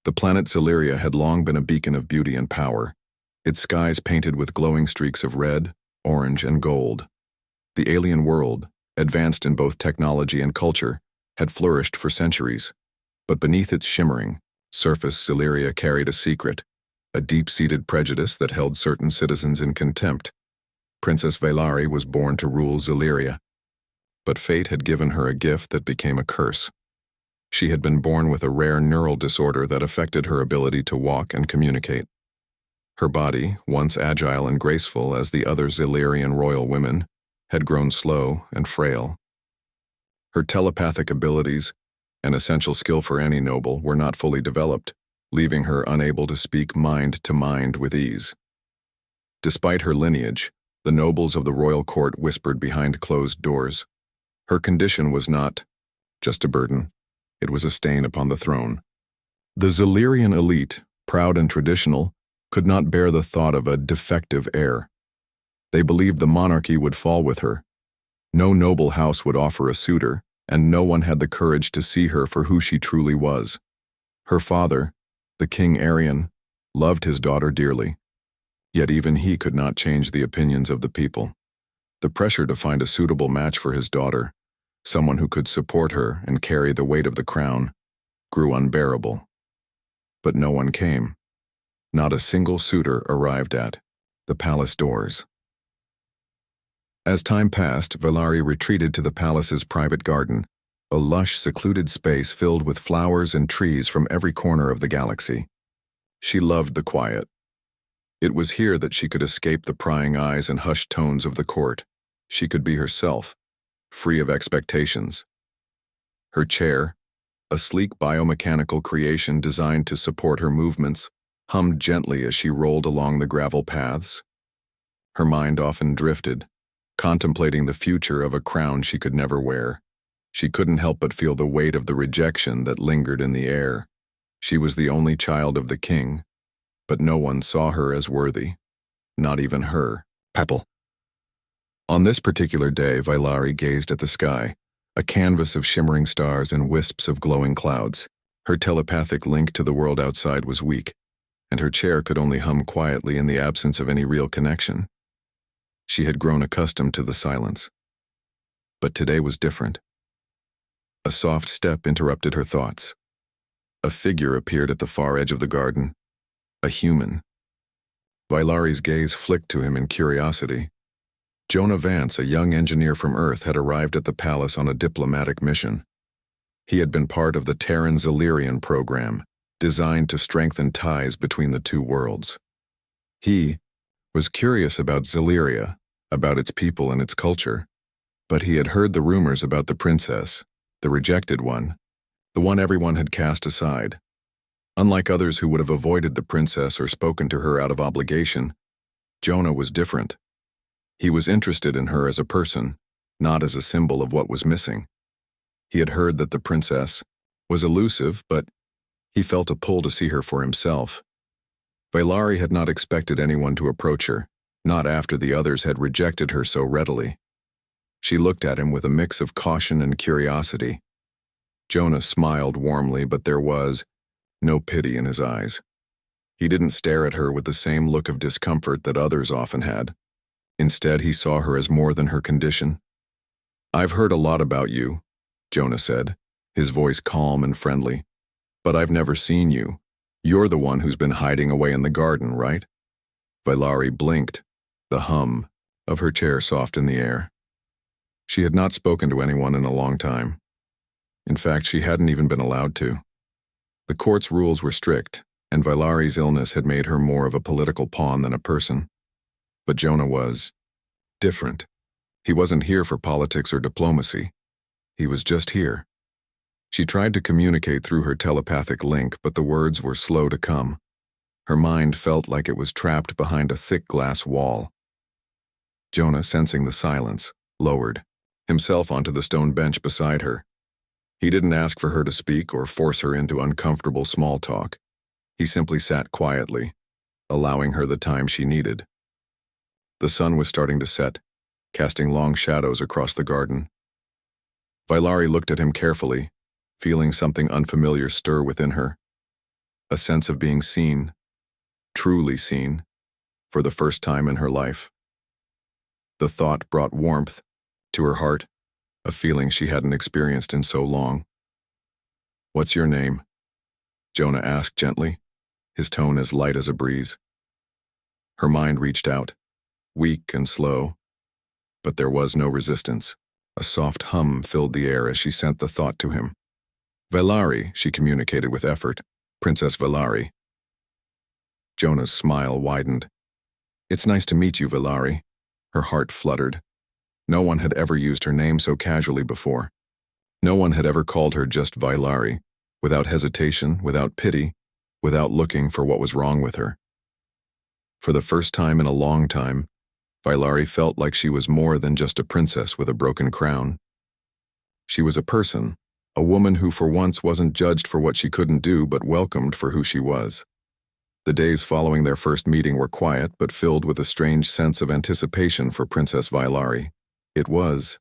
The planet Zillyria had long been a beacon of beauty and power, its skies painted with glowing streaks of red, orange, and gold. The alien world, advanced in both technology and culture, had flourished for centuries. But beneath its shimmering surface, Zillyria carried a secret, a deep-seated prejudice that held certain citizens in contempt. Princess Vaylari was born to rule Zillyria, but fate had given her a gift that became a curse. She had been born with a rare neural disorder that affected her ability to walk and communicate. Her body, once agile and graceful as the other Zillyrian royal women, had grown slow and frail. Her telepathic abilities, an essential skill for any noble, were not fully developed, leaving her unable to speak mind to mind with ease. Despite her lineage, the nobles of the royal court whispered behind closed doors. Her condition was not just a burden. It was a stain upon the throne. The Zillyrian elite, proud and traditional, could not bear the thought of a defective heir. They believed the monarchy would fall with her. No noble house would offer a suitor, and no one had the courage to see her for who she truly was. Her father, the King Arian, loved his daughter dearly, yet even he could not change the opinions of the people. The pressure to find a suitable match for his daughter, someone who could support her and carry the weight of the crown, grew unbearable. But no one came. Not a single suitor arrived at the palace doors. As time passed, Vaylari retreated to the palace's private garden, a lush, secluded space filled with flowers and trees from every corner of the galaxy. She loved the quiet. It was here that she could escape the prying eyes and hushed tones of the court. She could be herself, free of expectations. Her chair, a sleek biomechanical creation designed to support her movements, hummed gently as she rolled along the gravel paths. Her mind often drifted, contemplating the future of a crown she could never wear. She couldn't help but feel the weight of the rejection that lingered in the air. She was the only child of the king, but no one saw her as worthy, not even her. Pepple. On this particular day, Vaylari gazed at the sky, a canvas of shimmering stars and wisps of glowing clouds. Her telepathic link to the world outside was weak, and her chair could only hum quietly in the absence of any real connection. She had grown accustomed to the silence. But today was different. A soft step interrupted her thoughts. A figure appeared at the far edge of the garden, a human. Vaylari's gaze flicked to him in curiosity. Jonah Vance, a young engineer from Earth, had arrived at the palace on a diplomatic mission. He had been part of the Terran Zillyrian program, designed to strengthen ties between the two worlds. He was curious about Zillyria, about its people and its culture, but he had heard the rumors about the princess, the rejected one, the one everyone had cast aside. Unlike others who would have avoided the princess or spoken to her out of obligation, Jonah was different. He was interested in her as a person, not as a symbol of what was missing. He had heard that the princess was elusive, but he felt a pull to see her for himself. Vaylari had not expected anyone to approach her, not after the others had rejected her so readily. She looked at him with a mix of caution and curiosity. Jonah smiled warmly, but there was no pity in his eyes. He didn't stare at her with the same look of discomfort that others often had. Instead, he saw her as more than her condition. "I've heard a lot about you," Jonah said, his voice calm and friendly. "But I've never seen you. You're the one who's been hiding away in the garden, right?" Vaylari blinked, the hum of her chair soft in the air. She had not spoken to anyone in a long time. In fact, she hadn't even been allowed to. The court's rules were strict, and Vaylari's illness had made her more of a political pawn than a person. But Jonah was different. He wasn't here for politics or diplomacy. He was just here. She tried to communicate through her telepathic link, but the words were slow to come. Her mind felt like it was trapped behind a thick glass wall. Jonah, sensing the silence, lowered himself onto the stone bench beside her. He didn't ask for her to speak or force her into uncomfortable small talk. He simply sat quietly, allowing her the time she needed. The sun was starting to set, casting long shadows across the garden. Vaylari looked at him carefully, feeling something unfamiliar stir within her. a sense of being seen, truly seen, for the first time in her life. The thought brought warmth to her heart, a feeling she hadn't experienced in so long. "What's your name?" Jonah asked gently, his tone as light as a breeze. Her mind reached out, weak and slow, but there was no resistance. A soft hum filled the air as she sent the thought to him. "Valari," she communicated with effort. "Princess Valari." Jonah's smile widened. "It's nice to meet you, Valari." Her heart fluttered. No one had ever used her name so casually before. No one had ever called her just Valari, without hesitation, without pity, without looking for what was wrong with her. For the first time in a long time, Valari felt like she was more than just a princess with a broken crown. She was a person, a woman who for once wasn't judged for what she couldn't do but welcomed for who she was. The days following their first meeting were quiet but filled with a strange sense of anticipation for Princess Valari. It was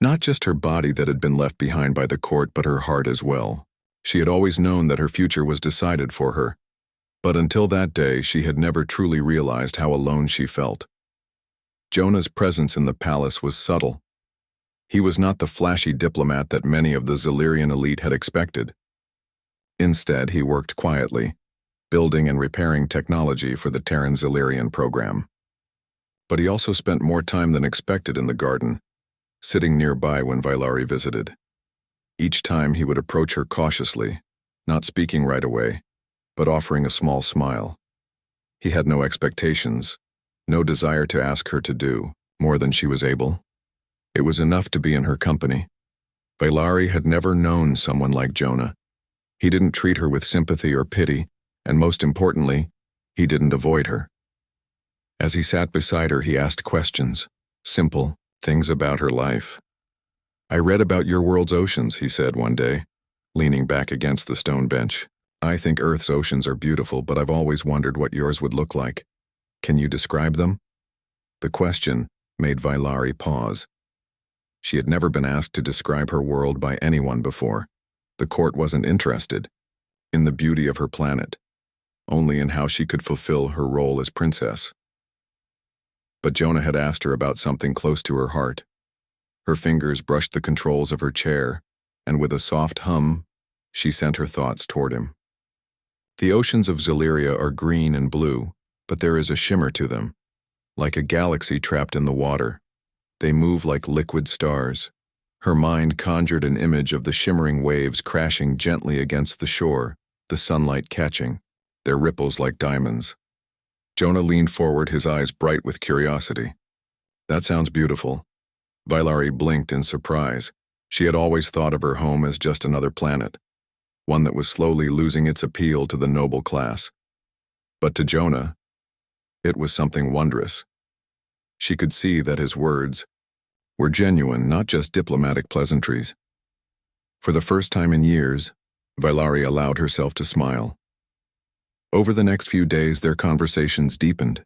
not just her body that had been left behind by the court but her heart as well. She had always known that her future was decided for her, but until that day she had never truly realized how alone she felt. Jonah's presence in the palace was subtle. He was not the flashy diplomat that many of the Zilirian elite had expected. Instead, he worked quietly, building and repairing technology for the Terran Zilirian program. But he also spent more time than expected in the garden, sitting nearby when Valari visited. Each time he would approach her cautiously, not speaking right away, but offering a small smile. He had no expectations, no desire to ask her to do more than she was able. It was enough to be in her company. Valari had never known someone like Jonah. He didn't treat her with sympathy or pity, and most importantly, he didn't avoid her. As he sat beside her, he asked questions, simple things about her life. "I read about your world's oceans," he said one day, leaning back against the stone bench. "I think Earth's oceans are beautiful, but I've always wondered what yours would look like. Can you describe them?" The question made Valari pause. She had never been asked to describe her world by anyone before. The court wasn't interested in the beauty of her planet, only in how she could fulfill her role as princess. But Jonah had asked her about something close to her heart. Her fingers brushed the controls of her chair, and with a soft hum, she sent her thoughts toward him. "The oceans of Ziliria are green and blue, but there is a shimmer to them, like a galaxy trapped in the water. They move like liquid stars." Her mind conjured an image of the shimmering waves crashing gently against the shore, the sunlight catching, their ripples like diamonds. Jonah leaned forward, his eyes bright with curiosity. "That sounds beautiful." Valari blinked in surprise. She had always thought of her home as just another planet, one that was slowly losing its appeal to the noble class. But to Jonah, it was something wondrous. She could see that his words were genuine, not just diplomatic pleasantries. For the first time in years, Valari allowed herself to smile. Over the next few days, their conversations deepened.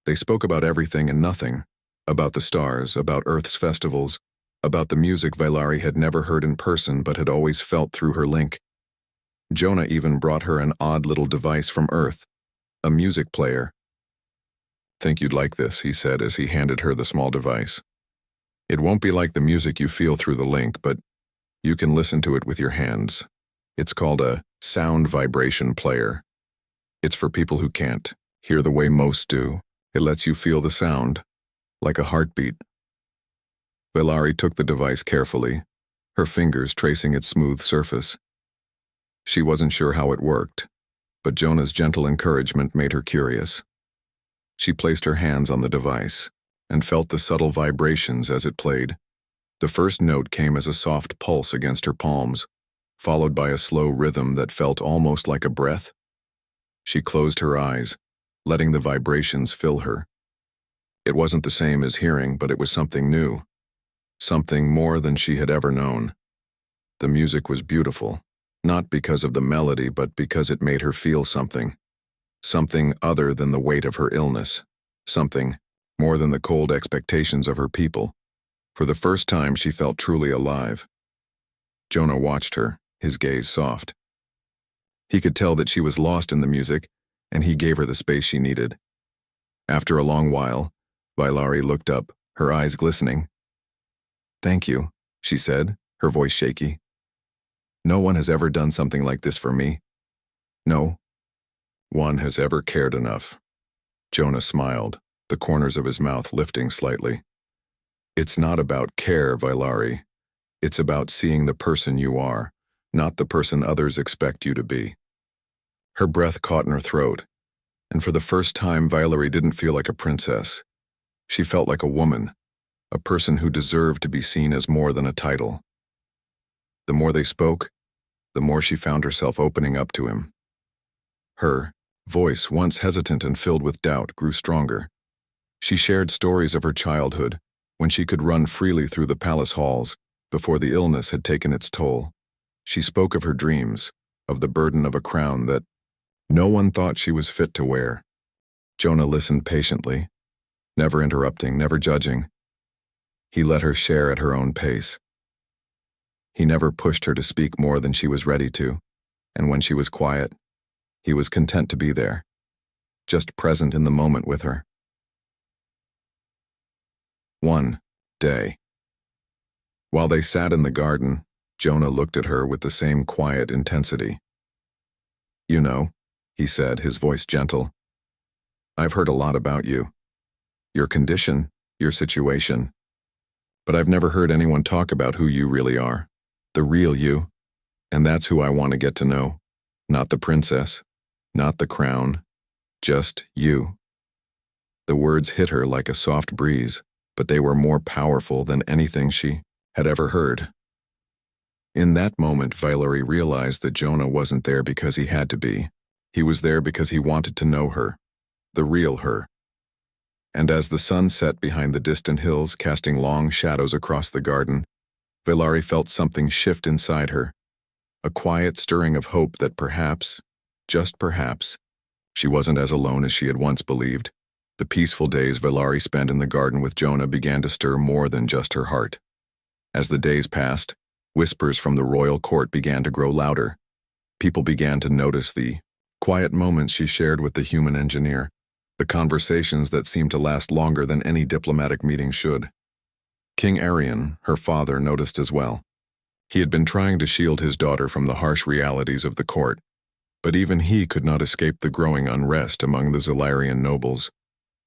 They spoke about everything and nothing, about the stars, about Earth's festivals, about the music Valari had never heard in person but had always felt through her link. Jonah even brought her an odd little device from Earth, a music player. "Think you'd like this," he said as he handed her the small device. "It won't be like the music you feel through the link, but you can listen to it with your hands. It's called a sound vibration player. It's for people who can't hear the way most do. It lets you feel the sound, like a heartbeat." Valari took the device carefully, her fingers tracing its smooth surface. She wasn't sure how it worked, but Jonah's gentle encouragement made her curious. She placed her hands on the device and felt the subtle vibrations as it played. The first note came as a soft pulse against her palms, followed by a slow rhythm that felt almost like a breath. She closed her eyes, letting the vibrations fill her. It wasn't the same as hearing, but it was something new, something more than she had ever known. The music was beautiful, not because of the melody, but because it made her feel something other than the weight of her illness, something more than the cold expectations of her people. For the first time, she felt truly alive. Jonah watched her, his gaze soft. He could tell that she was lost in the music, and he gave her the space she needed. After a long while, Vailari looked up, her eyes glistening. "Thank you," she said, her voice shaky. "No one has ever done something like this for me. No one has ever cared enough." Jonah smiled, the corners of his mouth lifting slightly. "It's not about care, Vailari. It's about seeing the person you are, not the person others expect you to be." Her breath caught in her throat, and for the first time Vailari didn't feel like a princess. She felt like a woman, a person who deserved to be seen as more than a title. The more they spoke, the more she found herself opening up to him. Her voice, once hesitant and filled with doubt, grew stronger. She shared stories of her childhood, when she could run freely through the palace halls, before the illness had taken its toll. She spoke of her dreams, of the burden of a crown that no one thought she was fit to wear. Jonah listened patiently, never interrupting, never judging. He let her share at her own pace. He never pushed her to speak more than she was ready to, and when she was quiet, he was content to be there, just present in the moment with her. One day. While they sat in the garden, Jonah looked at her with the same quiet intensity. "You know," he said, his voice gentle, "I've heard a lot about you. Your condition, your situation. But I've never heard anyone talk about who you really are, the real you. And that's who I want to get to know. Not the princess, not the crown, just you." The words hit her like a soft breeze, but they were more powerful than anything she had ever heard. In that moment, Vailari realized that Jonah wasn't there because he had to be. He was there because he wanted to know her, the real her. And as the sun set behind the distant hills, casting long shadows across the garden, Vailari felt something shift inside her, a quiet stirring of hope that perhaps, just perhaps, she wasn't as alone as she had once believed. The peaceful days Vailari spent in the garden with Jonah began to stir more than just her heart. As the days passed, whispers from the royal court began to grow louder. People began to notice the quiet moments she shared with the human engineer, the conversations that seemed to last longer than any diplomatic meeting should. King Arian, her father, noticed as well. He had been trying to shield his daughter from the harsh realities of the court, but even he could not escape the growing unrest among the Zilarian nobles.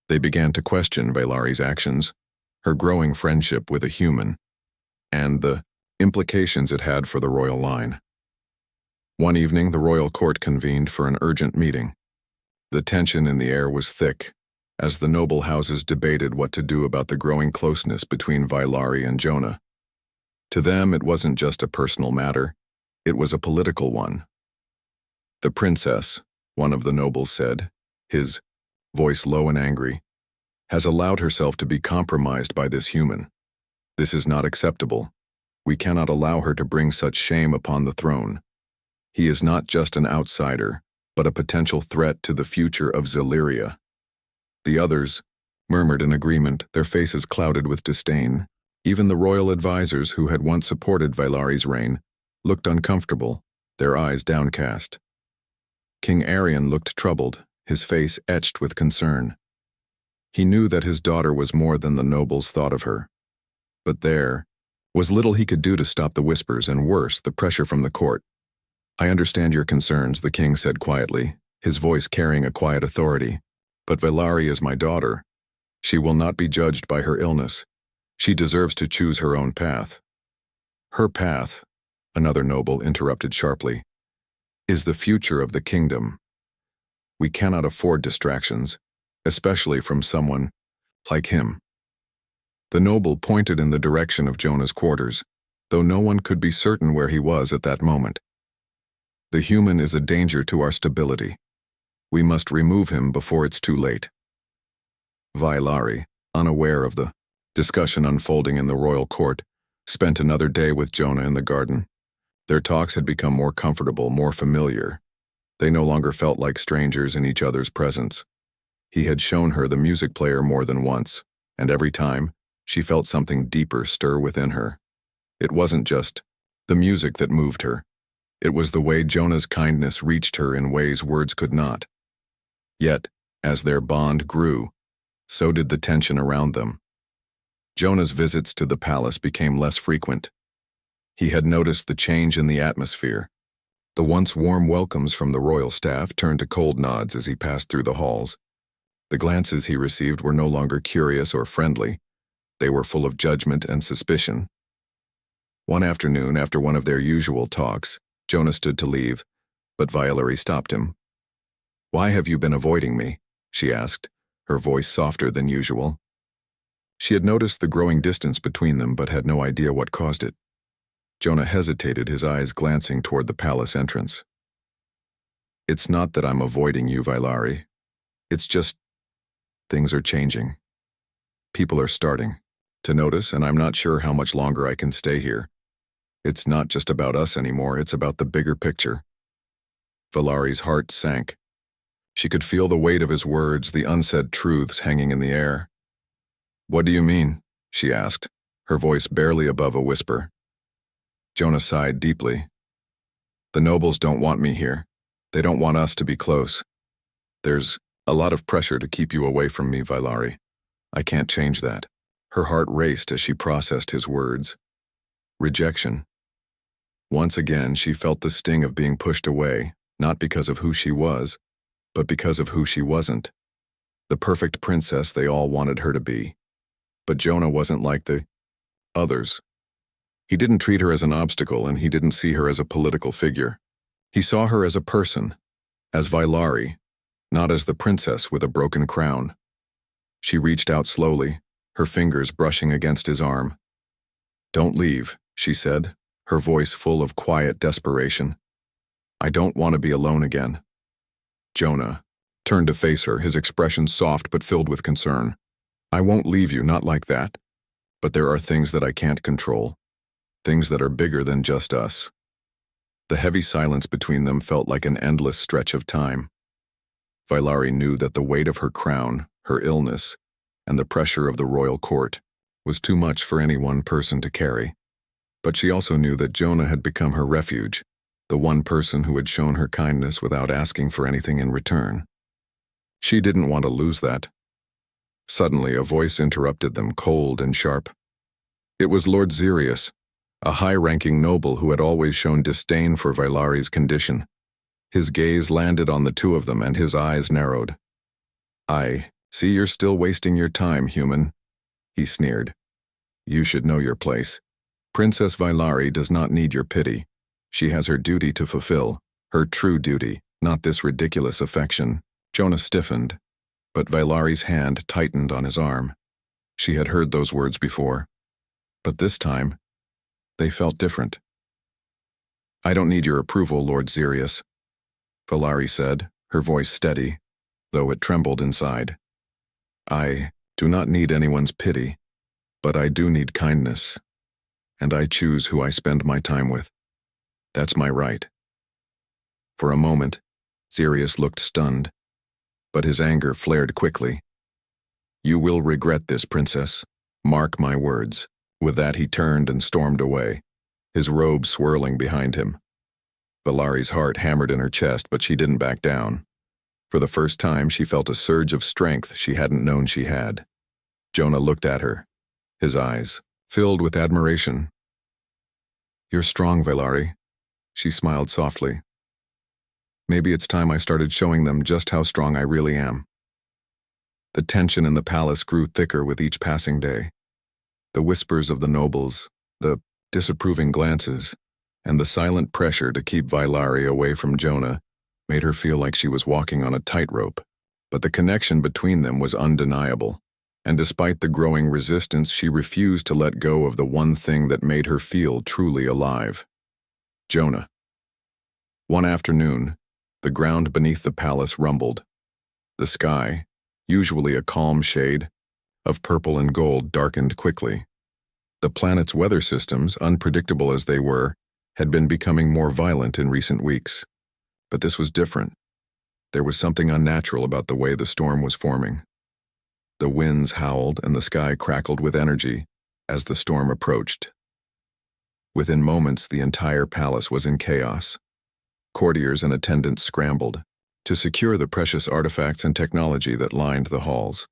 They began to question Vailari's actions, her growing friendship with a human, and the implications it had for the royal line. One evening, the royal court convened for an urgent meeting. The tension in the air was thick, as the noble houses debated what to do about the growing closeness between Vailari and Jonah. To them, it wasn't just a personal matter, it was a political one. "The princess," one of the nobles said, his voice low and angry, "has allowed herself to be compromised by this human. This is not acceptable. We cannot allow her to bring such shame upon the throne. He is not just an outsider, but a potential threat to the future of Zillyria." The others murmured in agreement, their faces clouded with disdain. Even the royal advisors who had once supported Vailari's reign looked uncomfortable, their eyes downcast. King Arian looked troubled, his face etched with concern. He knew that his daughter was more than the nobles thought of her. But there was little he could do to stop the whispers and, worse, the pressure from the court. "I understand your concerns," the king said quietly, his voice carrying a quiet authority. "But Vailari is my daughter. She will not be judged by her illness. She deserves to choose her own path." "Her path," another noble interrupted sharply, "is the future of the kingdom. We cannot afford distractions, especially from someone like him." The noble pointed in the direction of Jonah's quarters, though no one could be certain where he was at that moment. "The human is a danger to our stability. We must remove him before it's too late." Vailari, unaware of the discussion unfolding in the royal court, spent another day with Jonah in the garden. Their talks had become more comfortable, more familiar. They no longer felt like strangers in each other's presence. He had shown her the music player more than once, and every time, she felt something deeper stir within her. It wasn't just the music that moved her. It was the way Jonah's kindness reached her in ways words could not. Yet, as their bond grew, so did the tension around them. Jonah's visits to the palace became less frequent. He had noticed the change in the atmosphere. The once warm welcomes from the royal staff turned to cold nods as he passed through the halls. The glances he received were no longer curious or friendly. They were full of judgment and suspicion. One afternoon, after one of their usual talks, Jonah stood to leave, but Violery stopped him. "Why have you been avoiding me?" she asked, her voice softer than usual. She had noticed the growing distance between them but had no idea what caused it. Jonah hesitated, his eyes glancing toward the palace entrance. "It's not that I'm avoiding you, Violery. It's just things are changing. People are starting to notice, and I'm not sure how much longer I can stay here. It's not just about us anymore, it's about the bigger picture." Valari's heart sank. She could feel the weight of his words, the unsaid truths hanging in the air. "What do you mean?" she asked, her voice barely above a whisper. Jonah sighed deeply. "The nobles don't want me here. They don't want us to be close. There's a lot of pressure to keep you away from me, Violery. I can't change that." Her heart raced as she processed his words. Rejection. Once again, she felt the sting of being pushed away, not because of who she was, but because of who she wasn't. The perfect princess they all wanted her to be. But Jonah wasn't like the others. He didn't treat her as an obstacle, and he didn't see her as a political figure. He saw her as a person, as Violery, not as the princess with a broken crown. She reached out slowly, her fingers brushing against his arm. "Don't leave," she said, her voice full of quiet desperation. "I don't want to be alone again." Jonah turned to face her, his expression soft but filled with concern. "I won't leave you, not like that. But there are things that I can't control. Things that are bigger than just us." The heavy silence between them felt like an endless stretch of time. Violery knew that the weight of her crown, her illness, and the pressure of the royal court was too much for any one person to carry. But she also knew that Jonah had become her refuge, the one person who had shown her kindness without asking for anything in return. She didn't want to lose that. Suddenly, a voice interrupted them, cold and sharp. It was Lord Xerius, a high-ranking noble who had always shown disdain for Violery's condition. His gaze landed on the two of them, and his eyes narrowed. "I see you're still wasting your time, human," he sneered. "You should know your place. Princess Violery does not need your pity. She has her duty to fulfill, her true duty, not this ridiculous affection." Jonah stiffened, but Violery's hand tightened on his arm. She had heard those words before, but this time, they felt different. "I don't need your approval, Lord Xerius," Violery said, her voice steady, though it trembled inside. "I do not need anyone's pity, but I do need kindness, and I choose who I spend my time with. That's my right." For a moment, Xerius looked stunned, but his anger flared quickly. "You will regret this, princess. Mark my words." With that, he turned and stormed away, his robe swirling behind him. Violery's heart hammered in her chest, but she didn't back down. For the first time, she felt a surge of strength she hadn't known she had. Jonah looked at her, his eyes filled with admiration. "You're strong, Violery," she smiled softly. "Maybe it's time I started showing them just how strong I really am." The tension in the palace grew thicker with each passing day. The whispers of the nobles, the disapproving glances, and the silent pressure to keep Violery away from Jonah made her feel like she was walking on a tightrope. But the connection between them was undeniable, and despite the growing resistance, she refused to let go of the one thing that made her feel truly alive. Jonah. One afternoon, the ground beneath the palace rumbled. The sky, usually a calm shade of purple and gold, darkened quickly. The planet's weather systems, unpredictable as they were, had been becoming more violent in recent weeks. But this was different. There was something unnatural about the way the storm was forming. The winds howled and the sky crackled with energy as the storm approached. Within moments, the entire palace was in chaos. Courtiers and attendants scrambled to secure the precious artifacts and technology that lined the halls.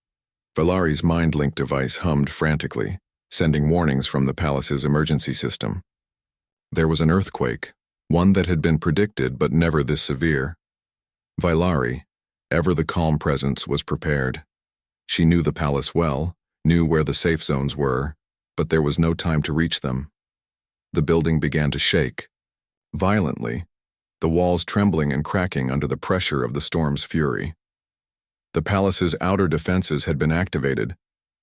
Vailari's mind-link device hummed frantically, sending warnings from the palace's emergency system. There was an earthquake, one that had been predicted but never this severe. Vailari, ever the calm presence, was prepared. She knew the palace well, knew where the safe zones were, but there was no time to reach them. The building began to shake, violently, the walls trembling and cracking under the pressure of the storm's fury. The palace's outer defenses had been activated,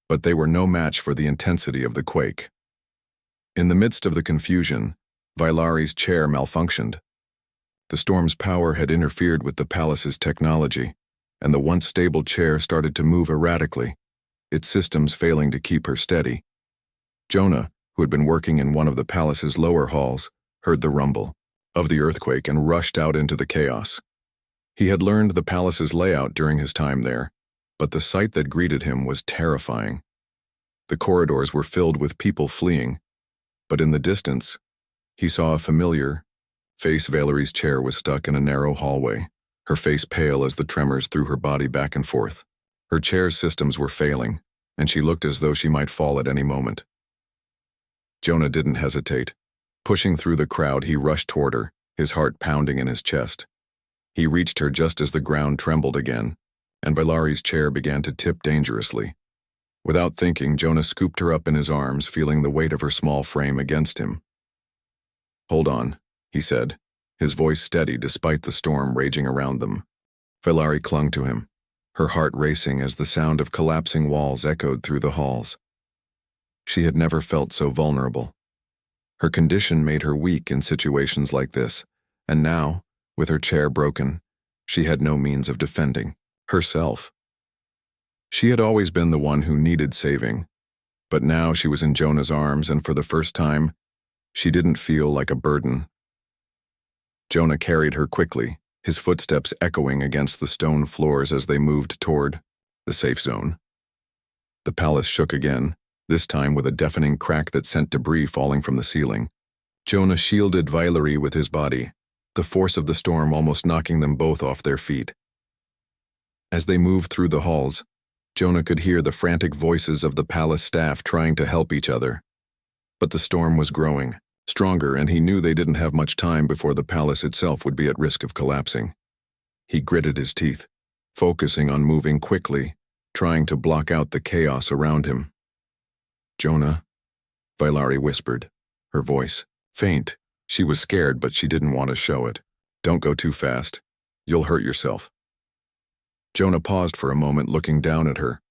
but they were no match for the intensity of the quake. In the midst of the confusion, Vailari's chair malfunctioned. The storm's power had interfered with the palace's technology, and the once stable chair started to move erratically, its systems failing to keep her steady. Jonah, who had been working in one of the palace's lower halls, heard the rumble of the earthquake and rushed out into the chaos. He had learned the palace's layout during his time there, but the sight that greeted him was terrifying. The corridors were filled with people fleeing, but in the distance, he saw a familiar face. Vailari's chair was stuck in a narrow hallway, her face pale as the tremors threw her body back and forth. Her chair's systems were failing, and she looked as though she might fall at any moment. Jonah didn't hesitate. Pushing through the crowd, he rushed toward her, his heart pounding in his chest. He reached her just as the ground trembled again, and Vailari's chair began to tip dangerously. Without thinking, Jonah scooped her up in his arms, feeling the weight of her small frame against him. "Hold on," he said, his voice steady despite the storm raging around them. Vailari clung to him, her heart racing as the sound of collapsing walls echoed through the halls. She had never felt so vulnerable. Her condition made her weak in situations like this, and now, with her chair broken, she had no means of defending herself. She had always been the one who needed saving, but now she was in Jonah's arms, and for the first time, she didn't feel like a burden. Jonah carried her quickly, his footsteps echoing against the stone floors as they moved toward the safe zone. The palace shook again, this time with a deafening crack that sent debris falling from the ceiling. Jonah shielded Vailari with his body, the force of the storm almost knocking them both off their feet. As they moved through the halls, Jonah could hear the frantic voices of the palace staff trying to help each other. But the storm was growing, stronger, and he knew they didn't have much time before the palace itself would be at risk of collapsing. He gritted his teeth, focusing on moving quickly, trying to block out the chaos around him. "Jonah," Vailari whispered, her voice faint. She was scared, but she didn't want to show it. "Don't go too fast. You'll hurt yourself." Jonah paused for a moment, looking down at her.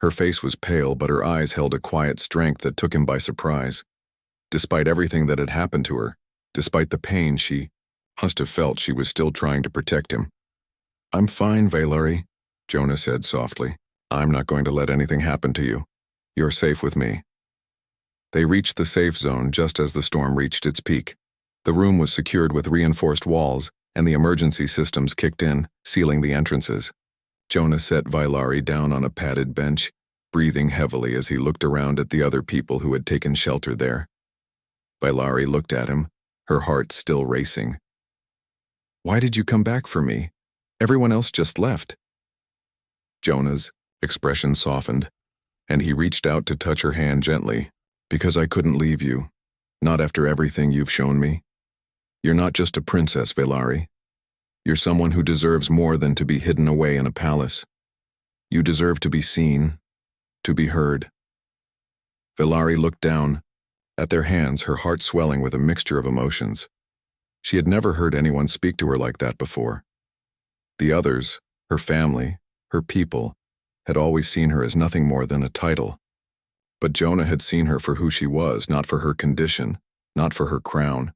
Her face was pale, but her eyes held a quiet strength that took him by surprise. Despite everything that had happened to her, despite the pain she must have felt, she was still trying to protect him. "I'm fine, Vailari," Jonah said softly. "I'm not going to let anything happen to you. You're safe with me." They reached the safe zone just as the storm reached its peak. The room was secured with reinforced walls, and the emergency systems kicked in, sealing the entrances. Jonah set Vailari down on a padded bench, breathing heavily as he looked around at the other people who had taken shelter there. Vailari looked at him, her heart still racing. "Why did you come back for me? Everyone else just left." Jonah's expression softened, and he reached out to touch her hand gently. "Because I couldn't leave you, not after everything you've shown me. You're not just a princess, Vailari. You're someone who deserves more than to be hidden away in a palace. You deserve to be seen, to be heard." Vailari looked down at their hands, her heart swelling with a mixture of emotions. She had never heard anyone speak to her like that before. The others, her family, her people, had always seen her as nothing more than a title. But Jonah had seen her for who she was, not for her condition, not for her crown.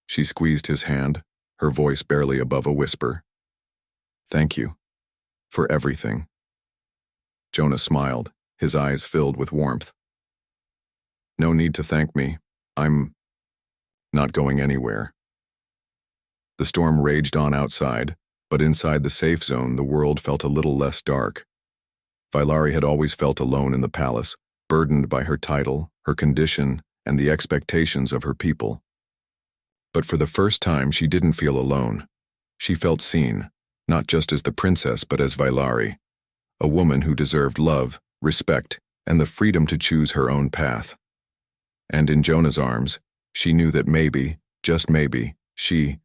She squeezed his hand, her voice barely above a whisper. "Thank you. For everything." Jonah smiled, his eyes filled with warmth. "No need to thank me. I'm not going anywhere." The storm raged on outside, but inside the safe zone the world felt a little less dark. Vailari had always felt alone in the palace, burdened by her title, her condition, and the expectations of her people. But for the first time, she didn't feel alone. She felt seen, not just as the princess, but as Vailari, a woman who deserved love, respect, and the freedom to choose her own path. And in Jonah's arms, she knew that maybe, just maybe, she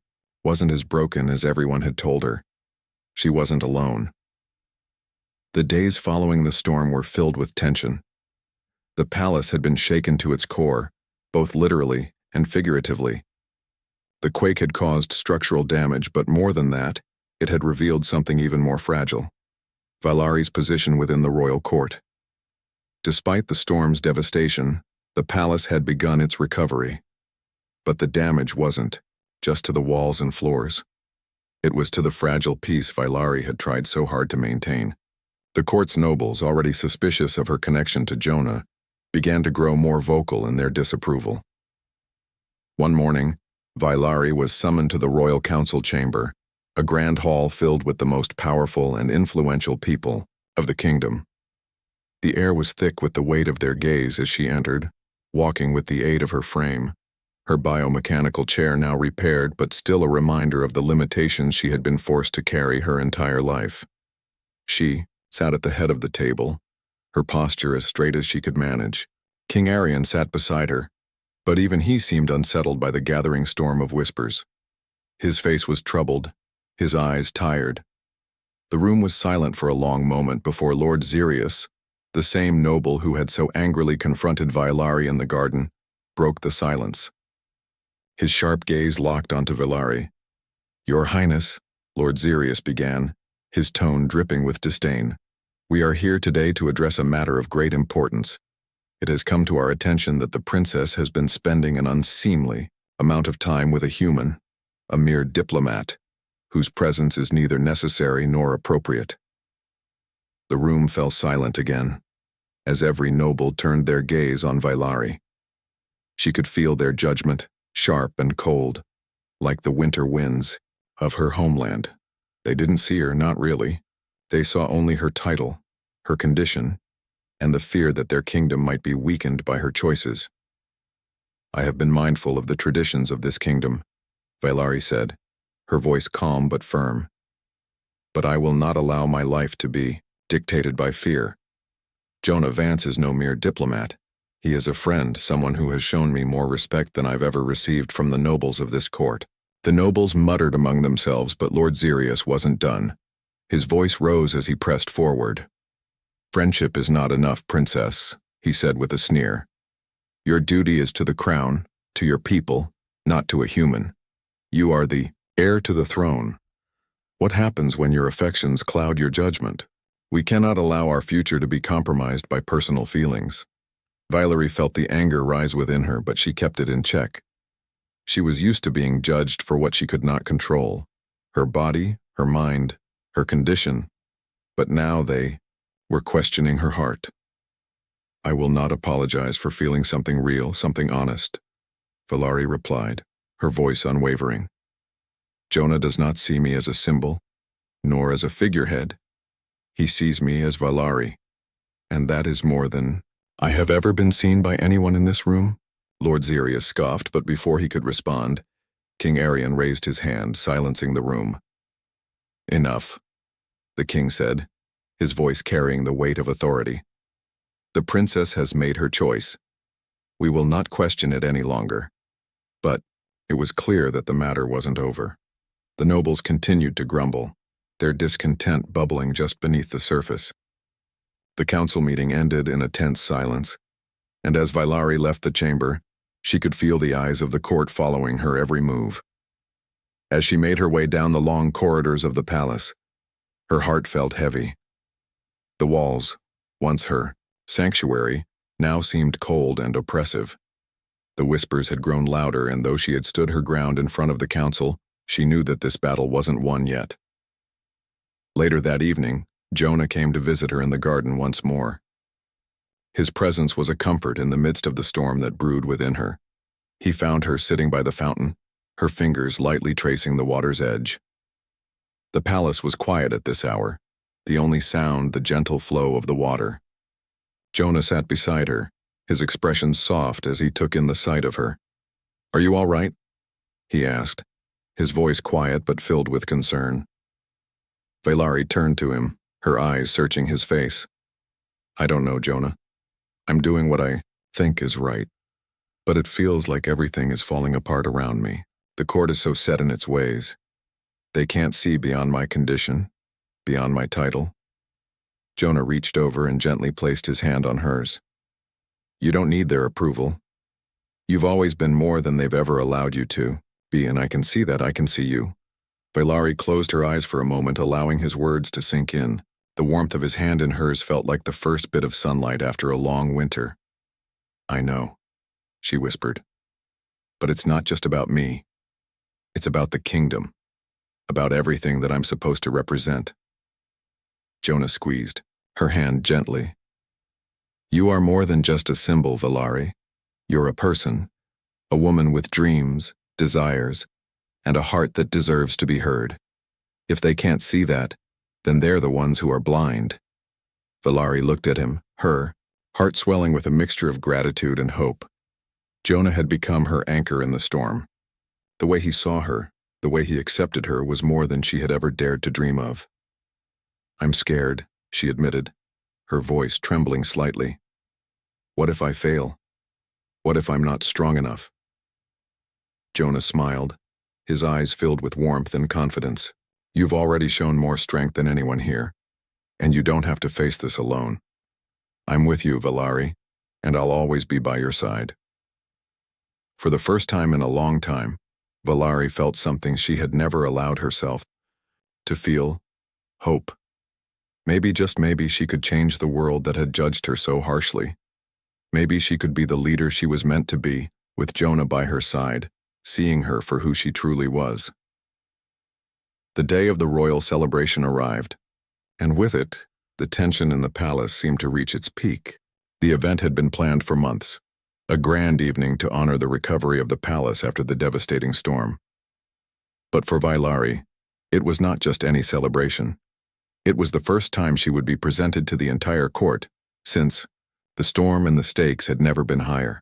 wasn't as broken as everyone had told her. She wasn't alone. The days following the storm were filled with tension. The palace had been shaken to its core, both literally and figuratively. The quake had caused structural damage, but more than that, it had revealed something even more fragile: Vailari's position within the royal court. Despite the storm's devastation, the palace had begun its recovery. But the damage wasn't just to the walls and floors. It was to the fragile peace Vailari had tried so hard to maintain. The court's nobles, already suspicious of her connection to Jonah, began to grow more vocal in their disapproval. One morning, Vailari was summoned to the royal council chamber, a grand hall filled with the most powerful and influential people of the kingdom. The air was thick with the weight of their gaze as she entered, walking with the aid of her frame, her biomechanical chair now repaired but still a reminder of the limitations she had been forced to carry her entire life. She sat at the head of the table, her posture as straight as she could manage. King Arian sat beside her, but even he seemed unsettled by the gathering storm of whispers. His face was troubled, his eyes tired. The room was silent for a long moment before Lord Xerius, the same noble who had so angrily confronted Vailari in the garden, broke the silence. His sharp gaze locked onto Vailari. "Your Highness," Lord Xerius began, his tone dripping with disdain, "we are here today to address a matter of great importance. It has come to our attention that the princess has been spending an unseemly amount of time with a human, a mere diplomat, whose presence is neither necessary nor appropriate." The room fell silent again, as every noble turned their gaze on Vailari. She could feel their judgment, sharp and cold, like the winter winds of her homeland. They didn't see her, not really. They saw only her title, her condition, and the fear that their kingdom might be weakened by her choices. "I have been mindful of the traditions of this kingdom," Vailari said, her voice calm but firm. "But I will not allow my life to be dictated by fear. Jonah Vance is no mere diplomat. He is a friend, someone who has shown me more respect than I've ever received from the nobles of this court." The nobles muttered among themselves, but Lord Xerius wasn't done. His voice rose as he pressed forward. "Friendship is not enough, princess," he said with a sneer. "Your duty is to the crown, to your people, not to a human. You are the heir to the throne. What happens when your affections cloud your judgment? We cannot allow our future to be compromised by personal feelings." Vailari felt the anger rise within her, but she kept it in check. She was used to being judged for what she could not control: her body, her mind, her condition. But now they were questioning her heart. "I will not apologize for feeling something real, something honest," Vailari replied, her voice unwavering. "Jonah does not see me as a symbol, nor as a figurehead. He sees me as Vailari, and that is more than I have ever been seen by anyone in this room." Lord Xerius scoffed, but before he could respond, King Arian raised his hand, silencing the room. "Enough," the king said, his voice carrying the weight of authority. "The princess has made her choice. We will not question it any longer." But it was clear that the matter wasn't over. The nobles continued to grumble, their discontent bubbling just beneath the surface. The council meeting ended in a tense silence, and as Vailari left the chamber, she could feel the eyes of the court following her every move. As she made her way down the long corridors of the palace, her heart felt heavy. The walls, once her sanctuary, now seemed cold and oppressive. The whispers had grown louder, and though she had stood her ground in front of the council, she knew that this battle wasn't won yet. Later that evening, Jonah came to visit her in the garden once more. His presence was a comfort in the midst of the storm that brewed within her. He found her sitting by the fountain, her fingers lightly tracing the water's edge. The palace was quiet at this hour, the only sound the gentle flow of the water. Jonah sat beside her, his expression soft as he took in the sight of her. "Are you all right?" he asked, his voice quiet but filled with concern. Vailari turned to him, her eyes searching his face. I don't know, Jonah. I'm doing what I think is right. But it feels like everything is falling apart around me. The court is so set in its ways. They can't see beyond my condition, beyond my title. Jonah reached over and gently placed his hand on hers. You don't need their approval. You've always been more than they've ever allowed you to be, and I can see that. I can see you. Vailari closed her eyes for a moment, allowing his words to sink in. The warmth of his hand in hers felt like the first bit of sunlight after a long winter. I know, she whispered. But it's not just about me. It's about the kingdom. About everything that I'm supposed to represent. Jonah squeezed her hand gently. You are more than just a symbol, Vailari. You're a person, a woman with dreams, desires, and a heart that deserves to be heard. If they can't see that, then they're the ones who are blind. Vailari looked at him, her heart swelling with a mixture of gratitude and hope. Jonah had become her anchor in the storm. The way he saw her, the way he accepted her, was more than she had ever dared to dream of. I'm scared, she admitted, her voice trembling slightly. What if I fail? What if I'm not strong enough? Jonah smiled, his eyes filled with warmth and confidence. You've already shown more strength than anyone here, and you don't have to face this alone. I'm with you, Vailari, and I'll always be by your side. For the first time in a long time, Vailari felt something she had never allowed herself to feel: hope. Maybe, just maybe, she could change the world that had judged her so harshly. Maybe she could be the leader she was meant to be, with Jonah by her side, seeing her for who she truly was. The day of the royal celebration arrived, and with it, the tension in the palace seemed to reach its peak. The event had been planned for months, a grand evening to honor the recovery of the palace after the devastating storm. But for Vailari, it was not just any celebration. It was the first time she would be presented to the entire court, since the storm and the stakes had never been higher.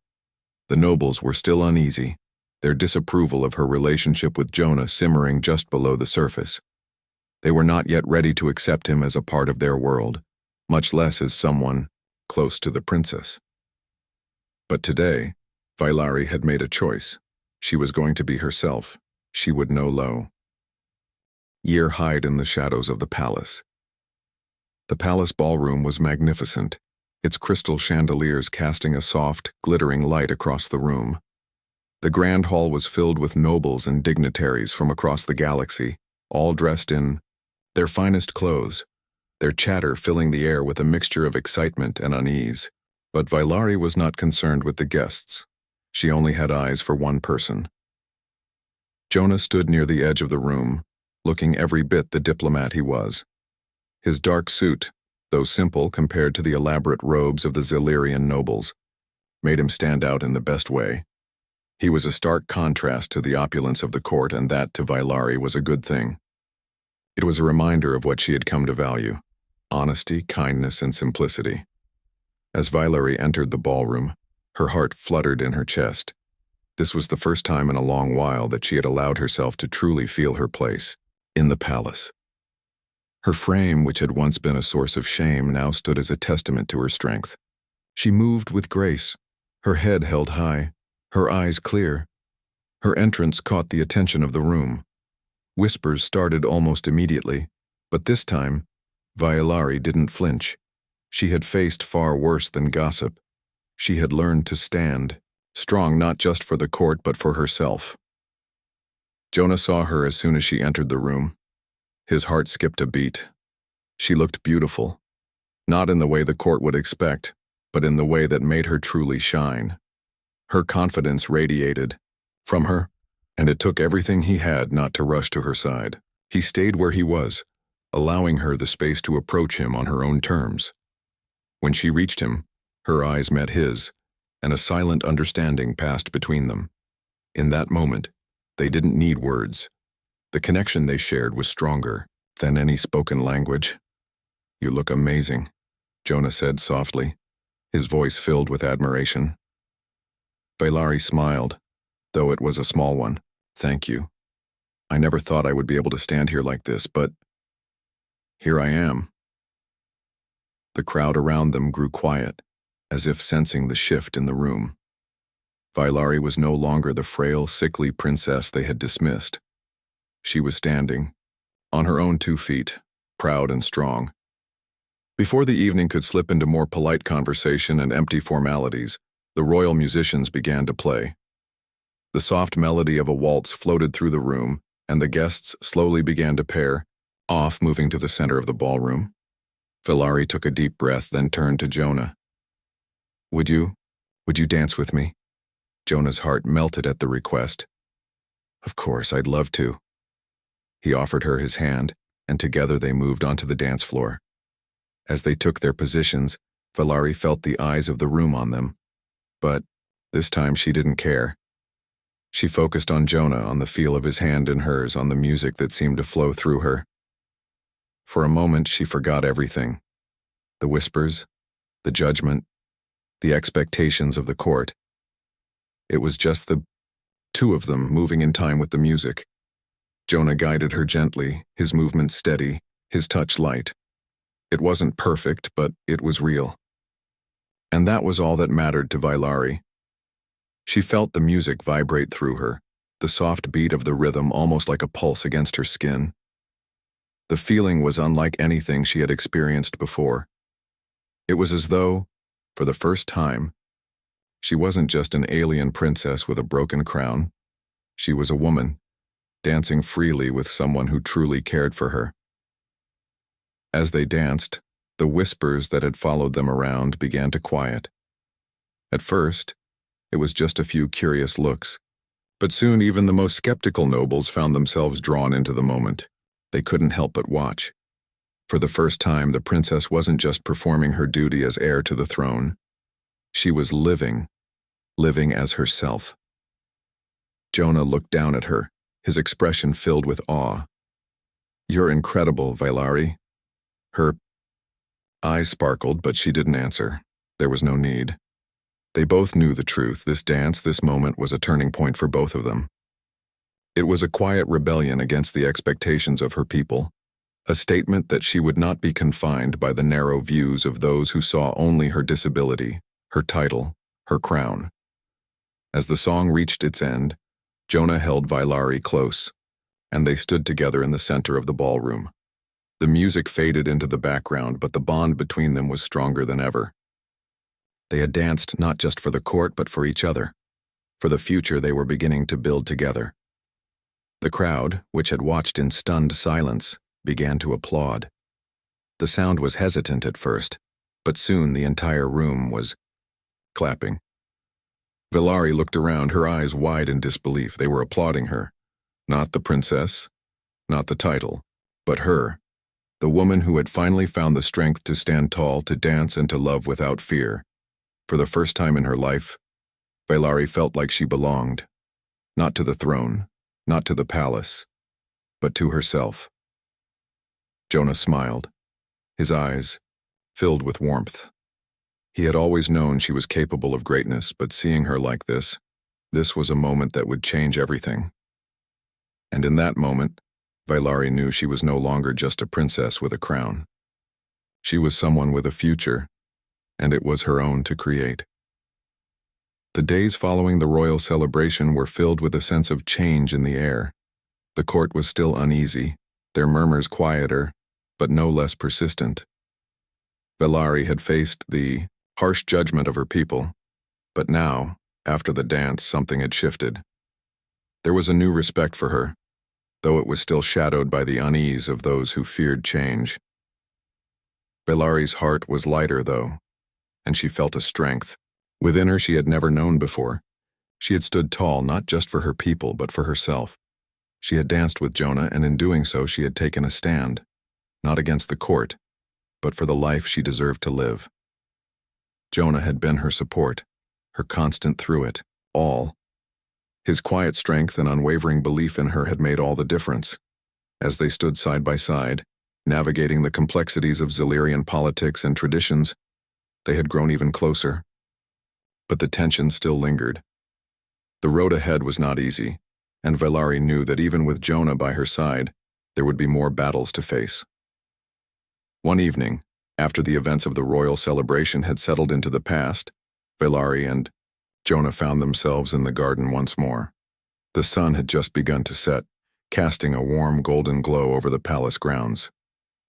The nobles were still uneasy, their disapproval of her relationship with Jonah simmering just below the surface. They were not yet ready to accept him as a part of their world, much less as someone close to the princess. But today, Vailari had made a choice. She was going to be herself. She would know low. Year hide in the shadows of the palace. The palace ballroom was magnificent, its crystal chandeliers casting a soft, glittering light across the room. The grand hall was filled with nobles and dignitaries from across the galaxy, all dressed in their finest clothes, their chatter filling the air with a mixture of excitement and unease. But Vailari was not concerned with the guests. She only had eyes for one person. Jonah stood near the edge of the room, looking every bit the diplomat he was. His dark suit, though simple compared to the elaborate robes of the Zillyrian nobles, made him stand out in the best way. He was a stark contrast to the opulence of the court, and that, to Vailari, was a good thing. It was a reminder of what she had come to value: honesty, kindness, and simplicity. As Vailari entered the ballroom, her heart fluttered in her chest. This was the first time in a long while that she had allowed herself to truly feel her place in the palace. Her frame, which had once been a source of shame, now stood as a testament to her strength. She moved with grace, her head held high, her eyes clear. Her entrance caught the attention of the room. Whispers started almost immediately, but this time, Vailari didn't flinch. She had faced far worse than gossip. She had learned to stand, strong not just for the court but for herself. Jonah saw her as soon as she entered the room. His heart skipped a beat. She looked beautiful, not in the way the court would expect, but in the way that made her truly shine. Her confidence radiated from her, and it took everything he had not to rush to her side. He stayed where he was, allowing her the space to approach him on her own terms. When she reached him, her eyes met his, and a silent understanding passed between them. In that moment, they didn't need words. The connection they shared was stronger than any spoken language. You look amazing, Jonah said softly, his voice filled with admiration. Vailari smiled, though it was a small one. Thank you. I never thought I would be able to stand here like this, but here I am. The crowd around them grew quiet, as if sensing the shift in the room. Vailari was no longer the frail, sickly princess they had dismissed. She was standing, on her own 2 feet, proud and strong. Before the evening could slip into more polite conversation and empty formalities, the royal musicians began to play. The soft melody of a waltz floated through the room, and the guests slowly began to pair, off moving to the center of the ballroom. Vailari took a deep breath, then turned to Jonah. Would you dance with me? Jonah's heart melted at the request. Of course, I'd love to. He offered her his hand, and together they moved onto the dance floor. As they took their positions, Vailari felt the eyes of the room on them. But this time she didn't care. She focused on Jonah, on the feel of his hand in hers, on the music that seemed to flow through her. For a moment, she forgot everything. The whispers, the judgment, the expectations of the court. It was just the 2 of them moving in time with the music. Jonah guided her gently, his movements steady, his touch light. It wasn't perfect, but it was real. And that was all that mattered to Vailari. She felt the music vibrate through her, the soft beat of the rhythm almost like a pulse against her skin. The feeling was unlike anything she had experienced before. It was as though, for the first time, she wasn't just an alien princess with a broken crown. She was a woman, dancing freely with someone who truly cared for her. As they danced, the whispers that had followed them around began to quiet. At first, it was just a few curious looks, but soon even the most skeptical nobles found themselves drawn into the moment. They couldn't help but watch. For the first time, the princess wasn't just performing her duty as heir to the throne. She was living as herself. Jonah looked down at her, his expression filled with awe. You're incredible, Vailari. Her eyes sparkled, but she didn't answer. There was no need. They both knew the truth. This dance, this moment was a turning point for both of them. It was a quiet rebellion against the expectations of her people, a statement that she would not be confined by the narrow views of those who saw only her disability, her title, her crown. As the song reached its end, Jonah held Vailari close, and they stood together in the center of the ballroom. The music faded into the background, but the bond between them was stronger than ever. They had danced not just for the court, but for each other. For the future they were beginning to build together. The crowd, which had watched in stunned silence, began to applaud. The sound was hesitant at first, but soon the entire room was clapping. Vailari looked around, her eyes wide in disbelief. They were applauding her. Not the princess, not the title, but her, the woman who had finally found the strength to stand tall, to dance, and to love without fear. For the first time in her life, Vailari felt like she belonged, not to the throne, not to the palace, but to herself. Jonah smiled, his eyes filled with warmth. He had always known she was capable of greatness, but seeing her like this was a moment that would change everything. And in that moment, Vailari knew she was no longer just a princess with a crown. She was someone with a future, and it was her own to create. The days following the royal celebration were filled with a sense of change in the air. The court was still uneasy, their murmurs quieter, but no less persistent. Vailari had faced the harsh judgment of her people, but now, after the dance, something had shifted. There was a new respect for her, though it was still shadowed by the unease of those who feared change. Vailari's heart was lighter, though, and she felt a strength. Within her she had never known before. She had stood tall not just for her people, but for herself. She had danced with Jonah, and in doing so she had taken a stand, not against the court, but for the life she deserved to live. Jonah had been her support, her constant through it, all. His quiet strength and unwavering belief in her had made all the difference. As they stood side by side, navigating the complexities of Xilirian politics and traditions, they had grown even closer. But the tension still lingered. The road ahead was not easy. and Vailari knew that even with Jonah by her side, there would be more battles to face. One evening, after the events of the royal celebration had settled into the past, Vailari and Jonah found themselves in the garden once more. The sun had just begun to set, casting a warm golden glow over the palace grounds.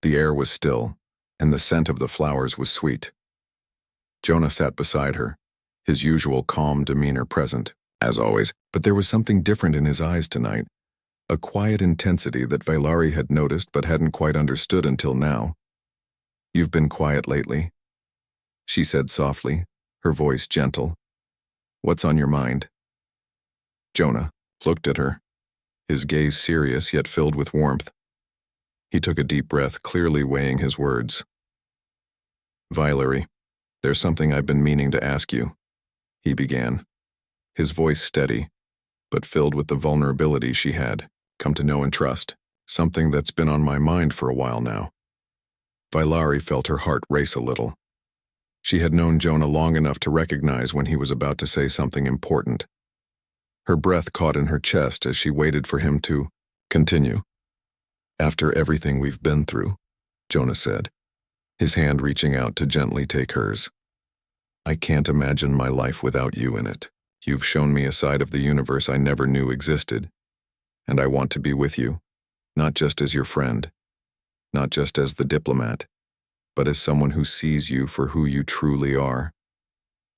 The air was still, and the scent of the flowers was sweet. Jonah sat beside her, his usual calm demeanor present, as always, but there was something different in his eyes tonight, a quiet intensity that Vailari had noticed but hadn't quite understood until now. "You've been quiet lately," she said softly, her voice gentle. "What's on your mind?" Jonah looked at her, his gaze serious yet filled with warmth. He took a deep breath, clearly weighing his words. "Vailari, there's something I've been meaning to ask you," he began, his voice steady, but filled with the vulnerability she had come to know and trust, something that's been on my mind for a while now. Vailari felt her heart race a little. She had known Jonah long enough to recognize when he was about to say something important. Her breath caught in her chest as she waited for him to continue. "After everything we've been through," Jonah said, his hand reaching out to gently take hers, "I can't imagine my life without you in it. You've shown me a side of the universe I never knew existed, and I want to be with you, not just as your friend, not just as the diplomat, but as someone who sees you for who you truly are.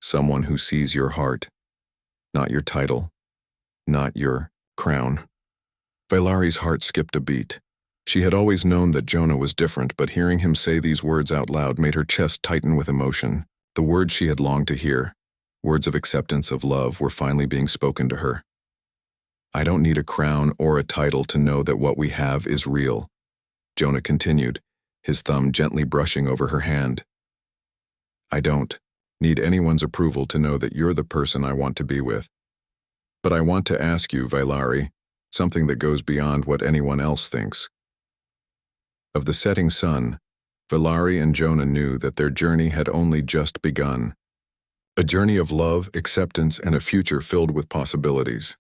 Someone who sees your heart, not your title, not your crown." Vailari's heart skipped a beat. She had always known that Jonah was different, but hearing him say these words out loud made her chest tighten with emotion. The words she had longed to hear, words of acceptance, of love, were finally being spoken to her. "I don't need a crown or a title to know that what we have is real," Jonah continued, his thumb gently brushing over her hand. "I don't need anyone's approval to know that you're the person I want to be with. But I want to ask you, Vailari, something that goes beyond what anyone else thinks." Of the setting sun, Vailari and Jonah knew that their journey had only just begun. A journey of love, acceptance, and a future filled with possibilities.